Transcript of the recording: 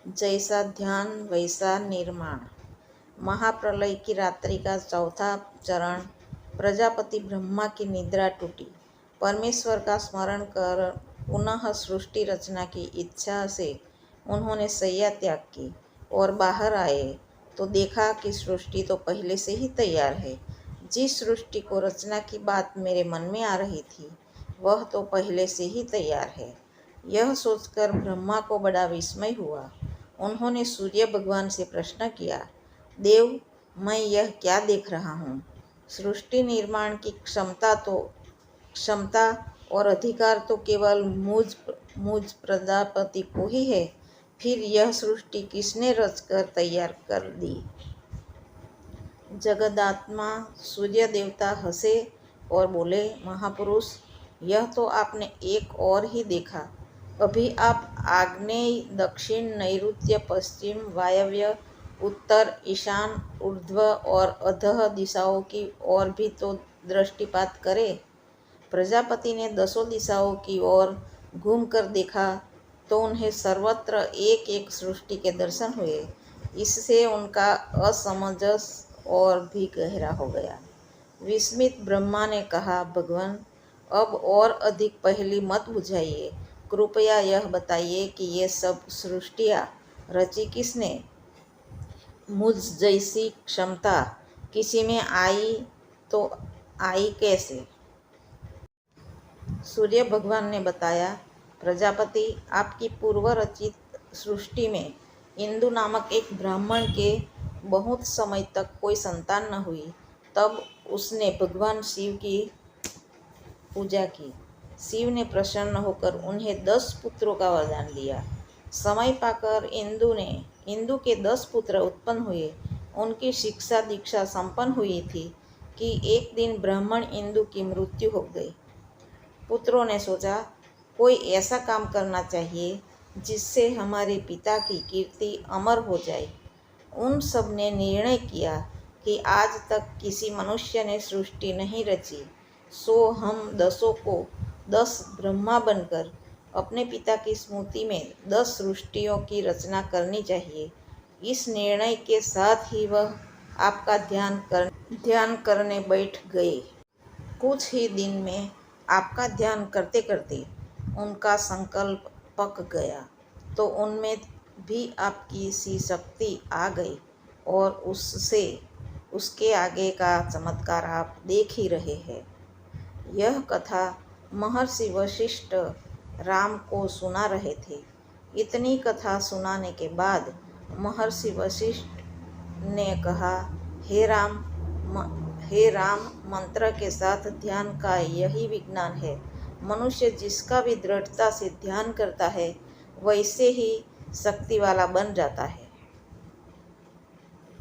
जैसा ध्यान वैसा निर्माण। महाप्रलय की रात्रि का चौथा चरण। प्रजापति ब्रह्मा की निद्रा टूटी। परमेश्वर का स्मरण कर पुनः सृष्टि रचना की इच्छा से उन्होंने शैया त्याग की और बाहर आए तो देखा कि सृष्टि तो पहले से ही तैयार है। जिस सृष्टि को रचना की बात मेरे मन में आ रही थी वह तो पहले से ही तैयार है। यह सोचकर ब्रह्मा को बड़ा विस्मय हुआ। उन्होंने सूर्य भगवान से प्रश्न किया, देव, मैं यह क्या देख रहा हूँ? सृष्टि निर्माण की क्षमता और अधिकार तो केवल मुझ प्रजापति को ही है। फिर यह सृष्टि किसने रचकर तैयार कर दी? जगदात्मा सूर्य देवता हंसे और बोले, महापुरुष, यह तो आपने एक और ही देखा। अभी आप आग्नेय, दक्षिण, नैऋत्य, पश्चिम, वायव्य, उत्तर, ईशान, ऊर्ध्व और अधः दिशाओं की ओर भी तो दृष्टिपात करें। प्रजापति ने 10 दिशाओं की ओर घूमकर देखा तो उन्हें सर्वत्र एक एक सृष्टि के दर्शन हुए। इससे उनका असमंजस और भी गहरा हो गया। विस्मित ब्रह्मा ने कहा, भगवान, अब और अधिक पहेली मत बुझाइए। कृपया यह बताइए कि ये सब सृष्टियाँ रची किसने? मुझ जैसी क्षमता किसी में आई तो आई कैसे? सूर्य भगवान ने बताया, प्रजापति, आपकी पूर्व रचित सृष्टि में इंदु नामक एक ब्राह्मण के बहुत समय तक कोई संतान न हुई। तब उसने भगवान शिव की पूजा की। शिव ने प्रसन्न होकर उन्हें 10 पुत्रों का वरदान दिया। समय पाकर इंदु के 10 पुत्र उत्पन्न हुए। उनकी शिक्षा दीक्षा संपन्न हुई थी कि एक दिन ब्राह्मण इंदु की मृत्यु हो गई। पुत्रों ने सोचा, कोई ऐसा काम करना चाहिए जिससे हमारे पिता की कीर्ति अमर हो जाए। उन सब ने निर्णय किया कि आज तक किसी मनुष्य ने सृष्टि नहीं रची, सो हम 10 को 10 ब्रह्मा बनकर अपने पिता की स्मृति में 10 सृष्टियों की रचना करनी चाहिए। इस निर्णय के साथ ही वह आपका ध्यान करने बैठ गए। कुछ ही दिन में आपका ध्यान करते करते उनका संकल्प पक गया तो उनमें भी आपकी सी शक्ति आ गई और उसके आगे का चमत्कार आप देख ही रहे हैं। यह कथा महर्षि वशिष्ठ राम को सुना रहे थे। इतनी कथा सुनाने के बाद महर्षि वशिष्ठ ने कहा, हे राम, मंत्र के साथ ध्यान का यही विज्ञान है। मनुष्य जिसका भी दृढ़ता से ध्यान करता है वैसे ही शक्ति वाला बन जाता है।